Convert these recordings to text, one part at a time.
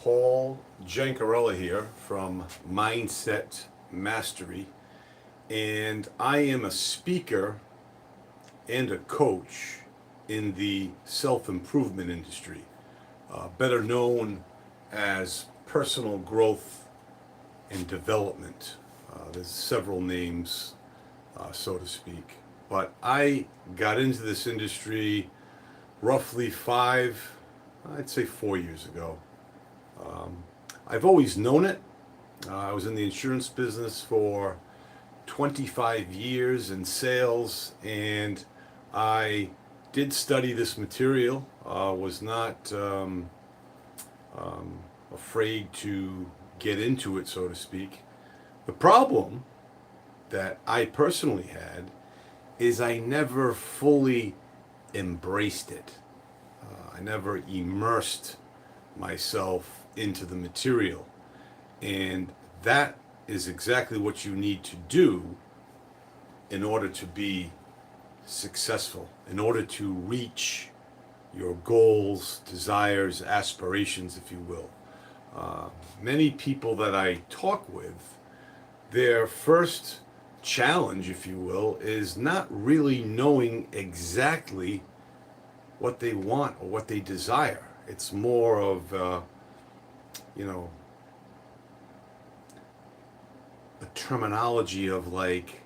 Paul Gencarella here from Mindset Mastery, and I am a speaker and a coach in the self-improvement industry, better known as personal growth and development. There's several names, so to speak. But I got into this industry roughly I'd say 4 years ago. I've always known it. I was in the insurance business for 25 years in sales, and I did study this material. Was not afraid to get into it, so to speak. The problem that I personally had is I never fully embraced it. I never immersed myself into the material. And that is exactly what you need to do in order to be successful, in order to reach your goals, desires, aspirations, if you will. Many people that I talk with, their first challenge, if you will, is not really knowing exactly what they want or what they desire. It's more of, a terminology of like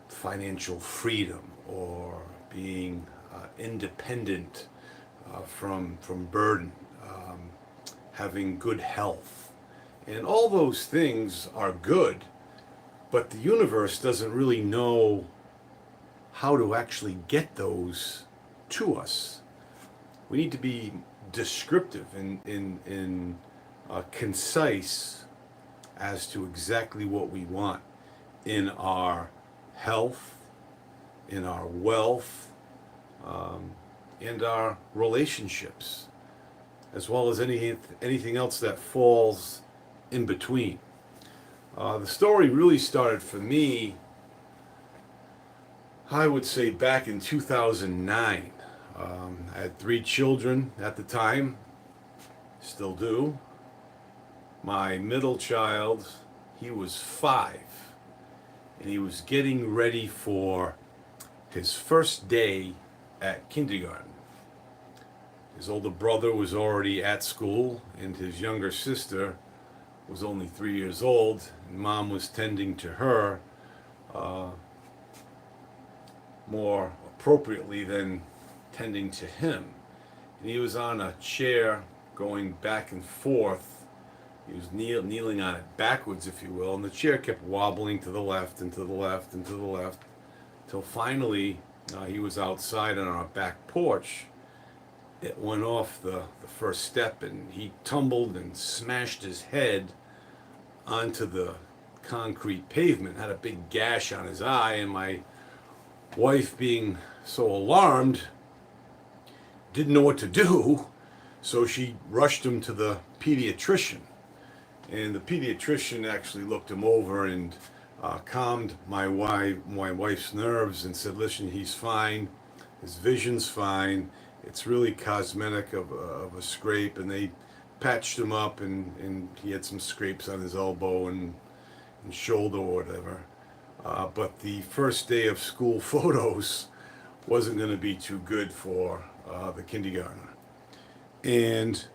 financial freedom or being independent from burden, having good health. And all those things are good, but the universe doesn't really know how to actually get those to us. We need to be descriptive and concise as to exactly what we want in our health, in our wealth, and our relationships, as well as anything else that falls in between. The story really started for me, I would say, back in 2009. I had 3 children at the time, still do. My middle child, he was 5, and he was getting ready for his first day at kindergarten. His older brother was already at school, and his younger sister was only 3 years old, and Mom was tending to her more appropriately than tending to him. And he was on a chair going back and forth. He was kneeling on it backwards, if you will, and the chair kept wobbling to the left and to the left and to the left, till finally he was outside on our back porch. It went off the first step, and he tumbled and smashed his head onto the concrete pavement, had a big gash on his eye, and my wife, being so alarmed, didn't know what to do, so she rushed him to the pediatrician. And the pediatrician actually looked him over and calmed my wife's nerves and said, listen, he's fine, his vision's fine, it's really cosmetic of a scrape. And they patched him up, and he had some scrapes on his elbow and shoulder or whatever. But the first day of school photos wasn't going to be too good for the kindergartner. And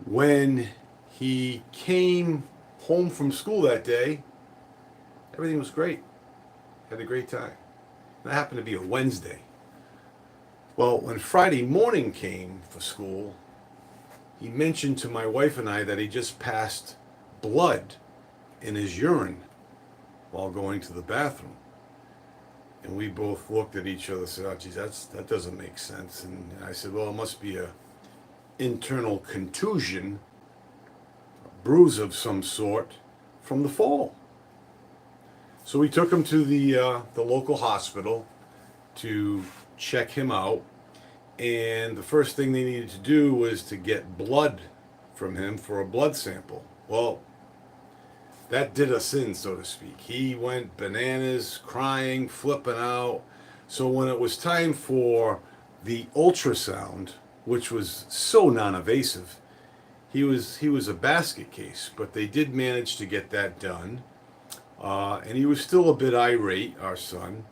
when he came home from school that day, everything was great. Had a great time. That happened to be a Wednesday. Well, when Friday morning came for school, he mentioned to my wife and I that he just passed blood in his urine while going to the bathroom. And we both looked at each other and said, oh, geez, that doesn't make sense. And I said, well, it must be a internal contusion, a bruise of some sort from the fall. So we took him to the local hospital to check him out. And the first thing they needed to do was to get blood from him for a blood sample. Well, that did us in, so to speak. He went bananas, crying, flipping out. So when it was time for the ultrasound, which was so non-invasive, he was a basket case, but they did manage to get that done. And he was still a bit irate, our son.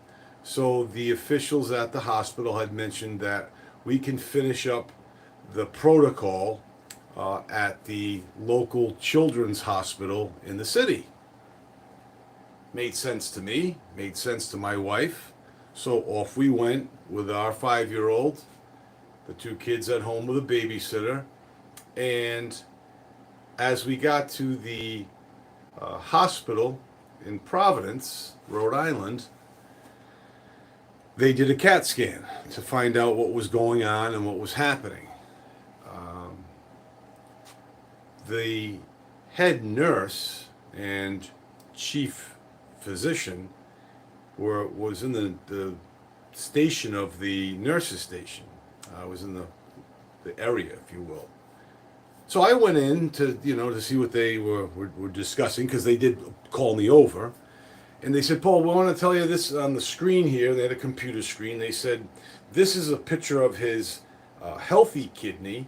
So the officials at the hospital had mentioned that we can finish up the protocol at the local children's hospital in the city. Made sense to me, made sense to my wife. So off we went with our 5-year-old, the 2 kids at home with a babysitter. And as we got to the hospital in Providence, Rhode Island, they did a CAT scan to find out what was going on and what was happening. The head nurse and chief physician was in the station of the nurse's station. I was in the area, if you will. So I went in to see what they were discussing, because they did call me over. And they said, Paul, we want to tell you this on the screen here. They had a computer screen. They said, this is a picture of his healthy kidney,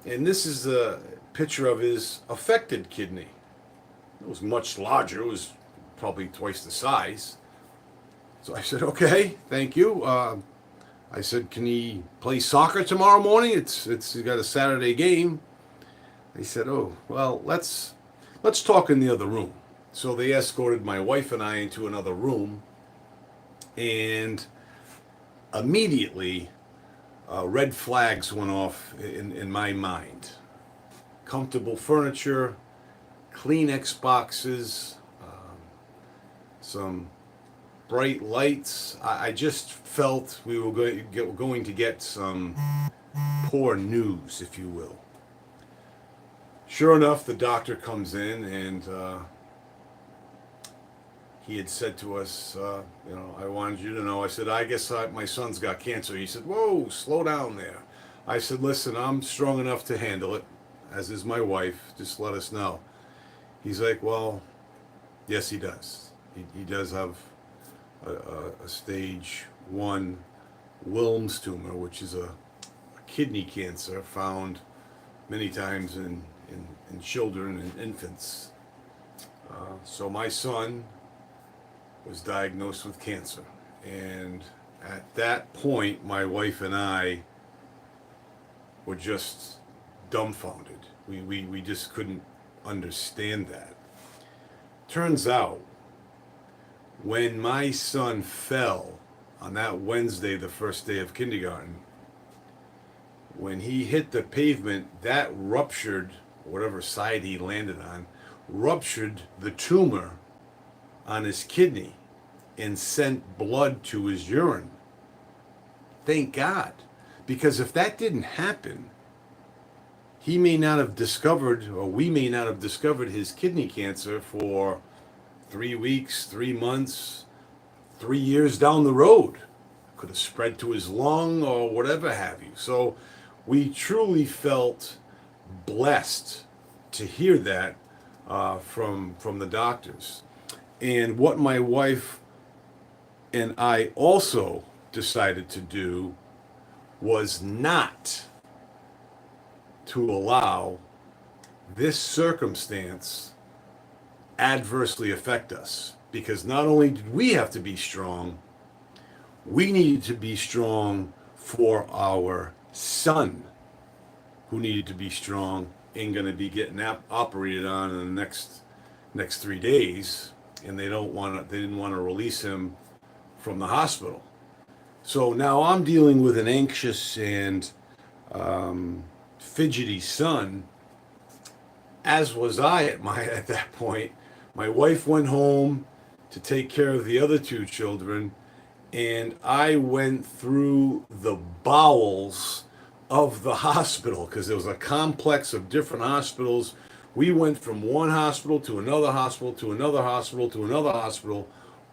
and this is a picture of his affected kidney. It was much larger. It was probably twice the size. So I said, okay, thank you. I said, can he play soccer tomorrow morning? He's got a Saturday game. They said, oh, well, let's talk in the other room. So they escorted my wife and I into another room, and immediately red flags went off in my mind. Comfortable furniture, Kleenex boxes, some bright lights. I just felt we were going to get some poor news, if you will. Sure enough, the doctor comes in, and he had said to us, I wanted you to know. I said, I guess my son's got cancer. He said, whoa, slow down there. I said, listen, I'm strong enough to handle it, as is my wife. Just let us know. He's like, well, yes, he does. He does have a stage 1 Wilms tumor, which is a kidney cancer found many times in children and infants. So my son was diagnosed with cancer. And at that point, my wife and I were just dumbfounded. We just couldn't understand that. Turns out, when my son fell on that Wednesday, the first day of kindergarten, when he hit the pavement, that ruptured, whatever side he landed on, ruptured the tumor on his kidney and sent blood to his urine. Thank God. Because if that didn't happen, he may not have discovered, or we may not have discovered his kidney cancer for 3 weeks, 3 months, 3 years down the road. Could have spread to his lung or whatever have you. So we truly felt blessed to hear that from the doctors. And what my wife and I also decided to do was not to allow this circumstance adversely affect us. Because not only did we have to be strong, we needed to be strong for our son, who needed to be strong and going to be getting operated on in the next 3 days, and they didn't want to release him from the hospital. So now I'm dealing with an anxious and fidgety son, as was I at that point. My wife went home to take care of the other 2 children, and I went through the bowels of the hospital, because there was a complex of different hospitals. We went from one hospital to another hospital to another hospital to another hospital,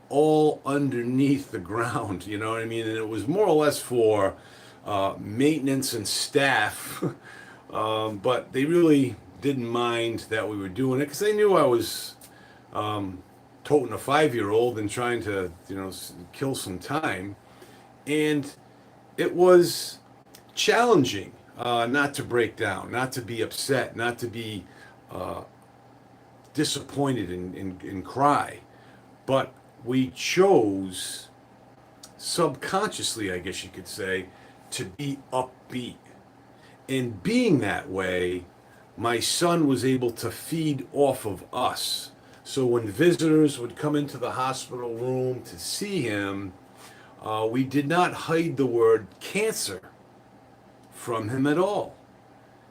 all underneath the ground, you know what I mean? And it was more or less for maintenance and staff, but they really didn't mind that we were doing it, because they knew I was toting a 5-year-old and trying to, kill some time. And it was challenging. not to break down, not to be upset, not to be uh, disappointed and cry. But we chose subconsciously, I guess you could say, to be upbeat. And being that way, my son was able to feed off of us. So when visitors would come into the hospital room to see him, we did not hide the word cancer from him at all.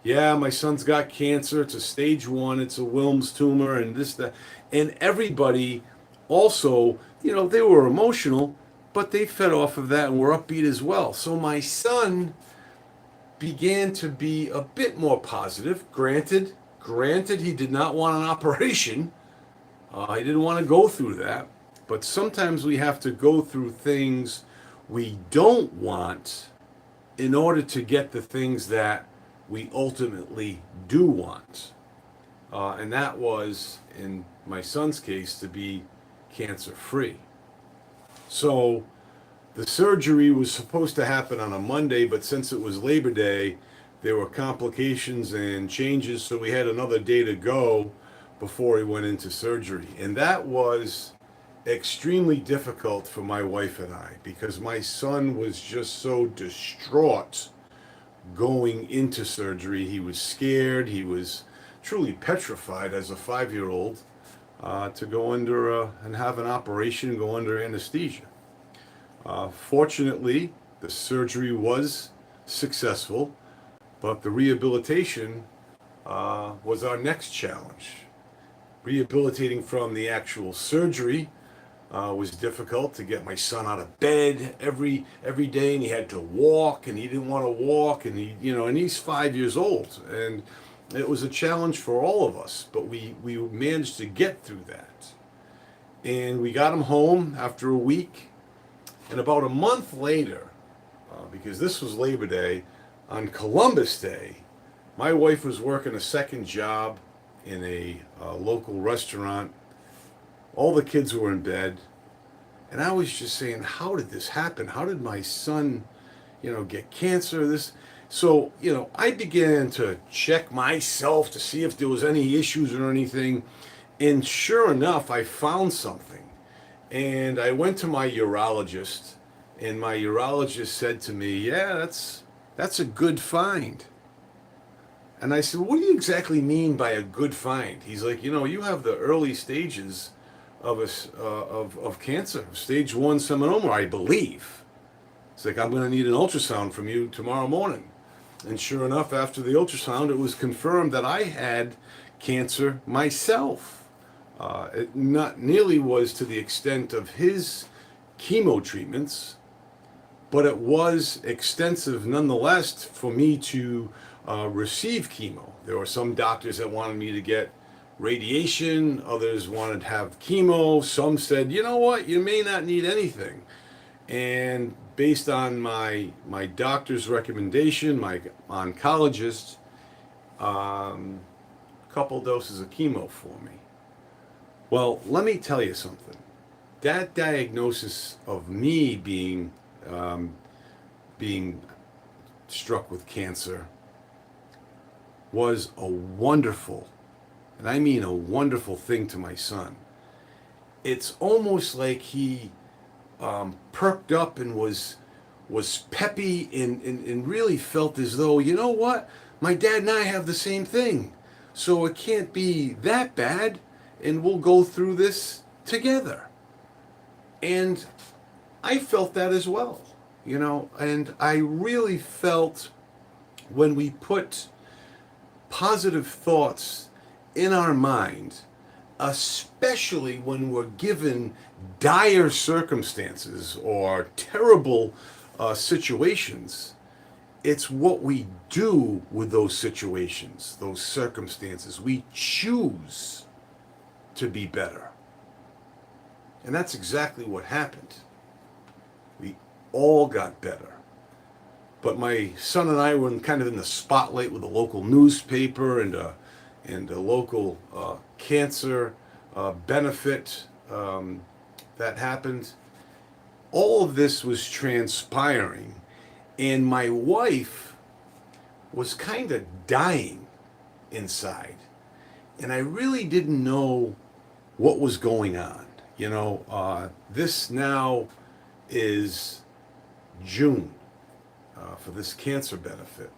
Yeah, my son's got cancer. It's a stage 1. It's a Wilms tumor, and this, that. And everybody also, they were emotional, but they fed off of that and were upbeat as well. So my son began to be a bit more positive. Granted, he did not want an operation. He didn't want to go through that. But sometimes we have to go through things we don't want in order to get the things that we ultimately do want. And that was, in my son's case, to be cancer free. So the surgery was supposed to happen on a Monday, but since it was Labor Day, there were complications and changes, so we had another day to go before he went into surgery. And that was extremely difficult for my wife and I because my son was just so distraught going into surgery. He was scared. He was truly petrified as a 5-year-old to go under and have an operation and go under anesthesia. Fortunately, the surgery was successful, but the rehabilitation was our next challenge. Rehabilitating from the actual surgery was difficult to get my son out of bed every day, and he had to walk, and he didn't want to walk, and and he's 5 years old, and it was a challenge for all of us, but we managed to get through that, and we got him home after a week, and about a month later, because this was Labor Day, on Columbus Day, my wife was working a second job in a local restaurant. All the kids were in bed, and I was just saying, how did this happen? How did my son, get cancer? So, I began to check myself to see if there was any issues or anything, and sure enough, I found something. And I went to my urologist, and my urologist said to me, yeah, that's a good find. And I said, what do you exactly mean by a good find? He's like, you have the early stages of cancer, stage 1 seminoma, I believe. It's like, I'm going to need an ultrasound from you tomorrow morning. And sure enough, after the ultrasound, it was confirmed that I had cancer myself. It not nearly was to the extent of his chemo treatments, but it was extensive nonetheless for me to receive chemo. There were some doctors that wanted me to get radiation, others wanted to have chemo, some said, you know what, you may not need anything. And based on my doctor's recommendation, my oncologist, a couple doses of chemo for me. Well, let me tell you something. That diagnosis of me being struck with cancer was a wonderful, and I mean a wonderful thing to my son. It's almost like he perked up and was peppy and really felt as though, you know what, my dad and I have the same thing, so it can't be that bad, and we'll go through this together. And I felt that as well, and I really felt when we put positive thoughts in our mind, especially when we're given dire circumstances or terrible situations, it's what we do with those situations, those circumstances. We choose to be better. And that's exactly what happened. We all got better. But my son and I were kind of in the spotlight with a local newspaper and a local cancer benefit that happened. All of this was transpiring, and my wife was kind of dying inside. And I really didn't know what was going on. This now is June for this cancer benefit.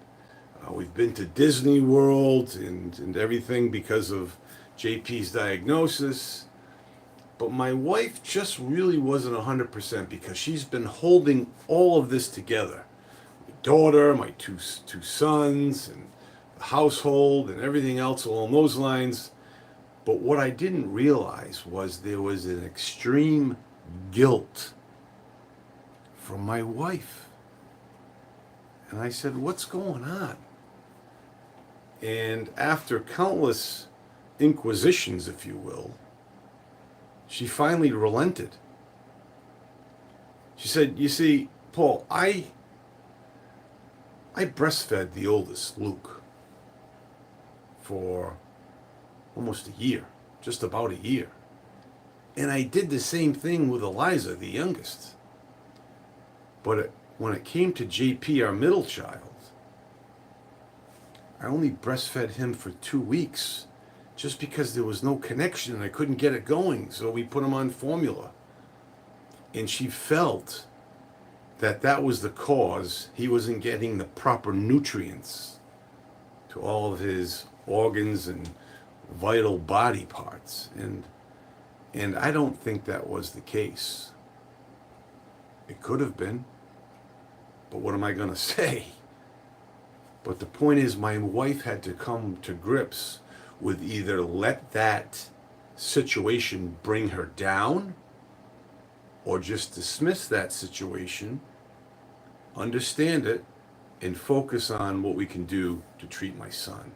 We've been to Disney World and everything because of JP's diagnosis. But my wife just really wasn't 100% because she's been holding all of this together. My daughter, my two sons, and the household, and everything else along those lines. But what I didn't realize was there was an extreme guilt from my wife. And I said, "What's going on?" And after countless inquisitions, if you will, she finally relented. She said, "You see, Paul, I breastfed the oldest, Luke, for almost a year, just about a year. And I did the same thing with Eliza, the youngest. But when it came to JP, our middle child, I only breastfed him for 2 weeks just because there was no connection and I couldn't get it going. So we put him on formula." And she felt that was the cause. He wasn't getting the proper nutrients to all of his organs and vital body parts. And I don't think that was the case. It could have been. But what am I going to say? But the point is, my wife had to come to grips with either let that situation bring her down or just dismiss that situation, understand it, and focus on what we can do to treat my son.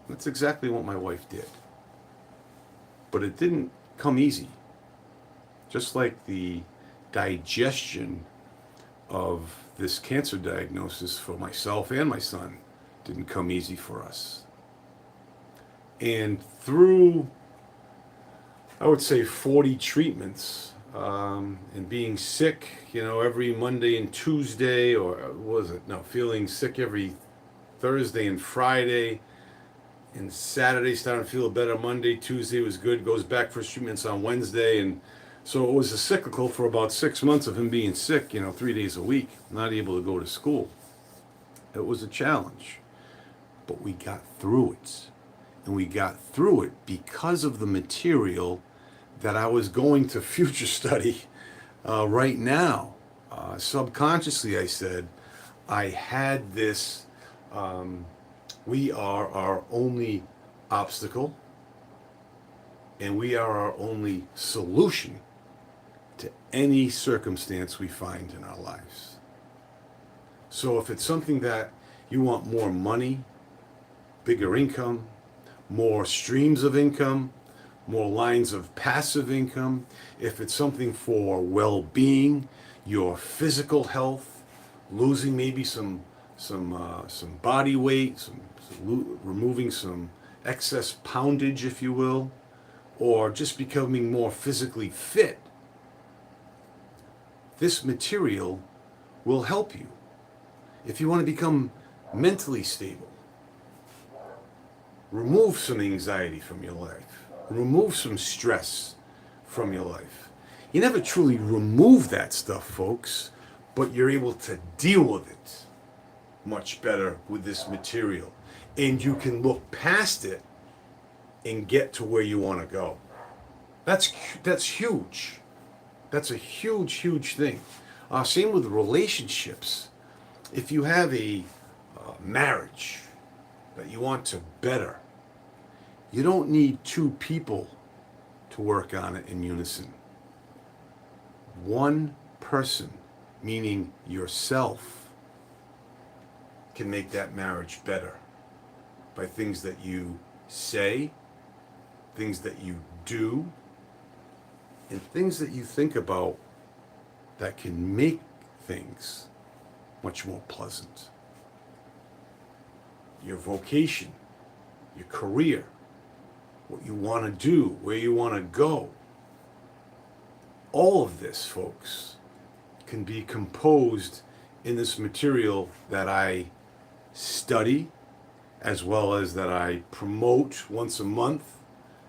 That's exactly what my wife did. But it didn't come easy. Just like the digestion of this cancer diagnosis for myself and my son didn't come easy for us. And through, I would say, 40 treatments, and being sick, every Monday and Tuesday, or what was it? No, feeling sick every Thursday and Friday, and Saturday starting to feel better. Monday, Tuesday was good, goes back for treatments on Wednesday, and so it was a cyclical for about 6 months of him being sick, 3 days a week, not able to go to school. It was a challenge, but we got through it. And we got through it because of the material that I was going to future study right now. Subconsciously, I said, I had this, we are our only obstacle, and we are our only solution to any circumstance we find in our lives. So if it's something that you want more money, bigger income, more streams of income, more lines of passive income, if it's something for well-being, your physical health, losing maybe some body weight, removing some excess poundage, if you will, or just becoming more physically fit, this material will help you. If you want to become mentally stable, remove some anxiety from your life, remove some stress from your life. You never truly remove that stuff, folks, but you're able to deal with it much better with this material. And you can look past it and get to where you want to go. That's huge. That's a huge, huge thing. Same with relationships. If you have a marriage that you want to better, you don't need two people to work on it in unison. One person, meaning yourself, can make that marriage better by things that you say, things that you do, and things that you think about that can make things much more pleasant. Your vocation, your career, what you want to do, where you want to go. All of this, folks, can be composed in this material that I study, as well as that I promote once a month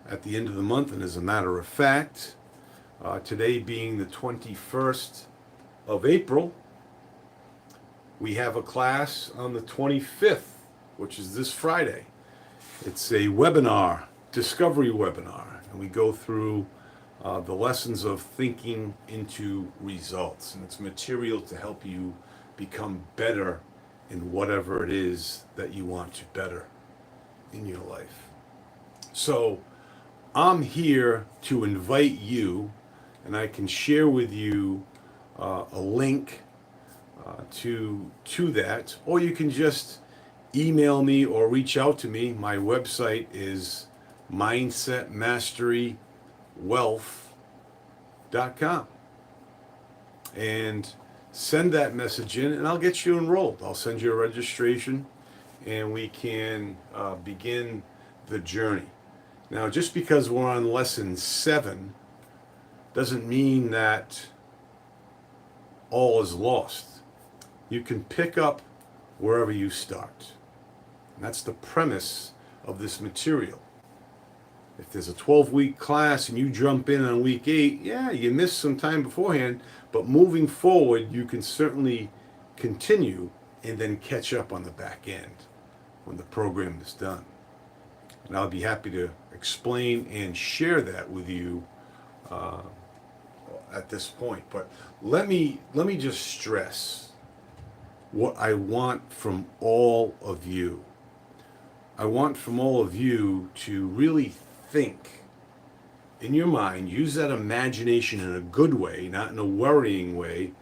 at the end of the month. And as a matter of fact, today being the 21st of April, we have a class on the 25th, which is this Friday. It's a webinar, discovery webinar, and we go through the lessons of thinking into results. And it's material to help you become better in whatever it is that you want to better in your life. So I'm here to invite you, and I can share with you a link to that, or you can just email me or reach out to me. My website is mindsetmasterywealth.com, and send that message in, and I'll get you enrolled. I'll send you a registration, and we can begin the journey. Now, just because we're on lesson 7 doesn't mean that all is lost. You can pick up wherever you start. And that's the premise of this material. If there's a 12-week class and you jump in on week 8, yeah, you missed some time beforehand, but moving forward, you can certainly continue and then catch up on the back end when the program is done. And I'll be happy to explain and share that with you at this point. But let me just stress what I want from all of you. I want from all of you to really think in your mind, use that imagination in a good way, not in a worrying way,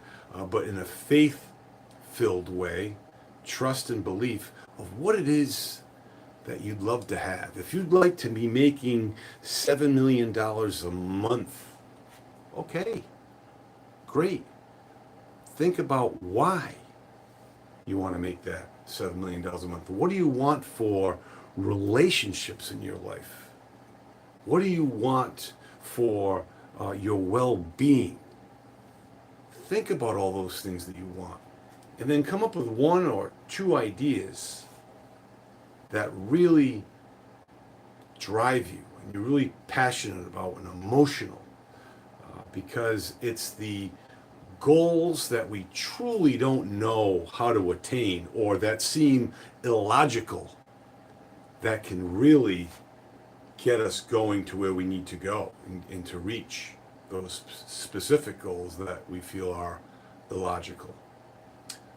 but in a faith-filled way, trust and belief of what it is that you'd love to have. If you'd like to be making $7 million a month, okay, great. Think about why you want to make that $7 million a month. What do you want for relationships in your life? What do you want for your well-being? Think about all those things that you want, and then come up with 1 or 2 ideas that really drive you and you're really passionate about and emotional, because it's the goals that we truly don't know how to attain or that seem illogical that can really get us going to where we need to go and to reach those specific goals that we feel are illogical.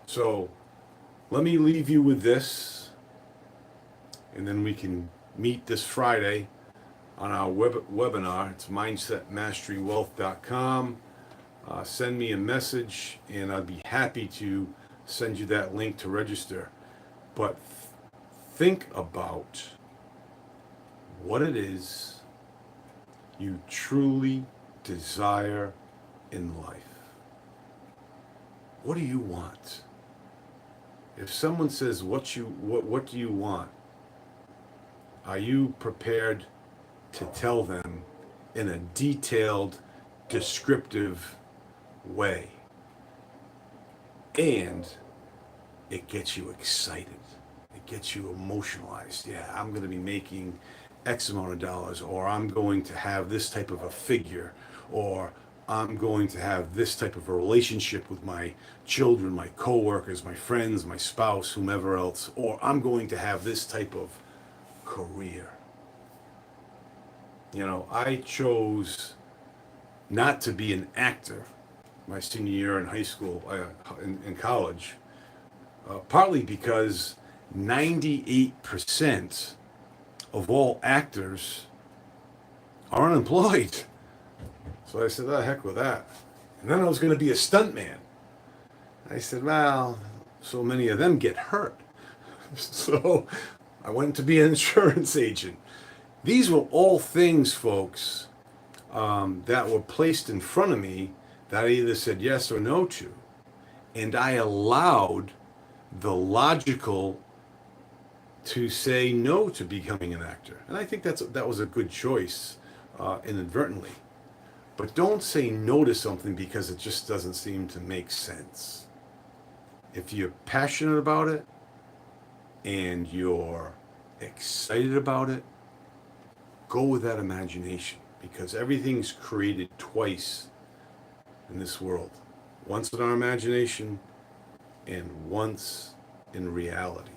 So let me leave you with this, and then we can meet this Friday on our webinar. It's mindsetmasterywealth.com. Send me a message, and I'd be happy to send you that link to register. But think about what it is you truly desire in life. What do you want? If someone says, what do you want? Are you prepared to tell them in a detailed, descriptive way? And it gets you excited. It gets you emotionalized. Yeah, I'm going to be making X amount of dollars, or I'm going to have this type of a figure, or I'm going to have this type of a relationship with my children, my coworkers, my friends, my spouse, whomever else, or I'm going to have this type of career. You know, I chose not to be an actor my senior year in high school, in college, partly because 98% of all actors are unemployed. So I said, oh, heck with that. And then I was going to be a stuntman. I said, well, so many of them get hurt. So I went to be an insurance agent. These were all things, folks, that were placed in front of me that I either said yes or no to. And I allowed the logical to say no to becoming an actor. And I think that was a good choice, inadvertently. But don't say no to something because it just doesn't seem to make sense. If you're passionate about it, and you're excited about it, go with that imagination, because everything's created twice in this world. Once in our imagination and once in reality.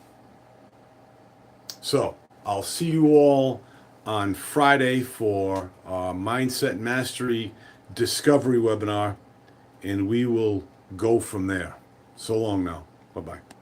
So I'll see you all on Friday for our Mindset Mastery Discovery webinar, and we will go from there. So long now. Bye-bye.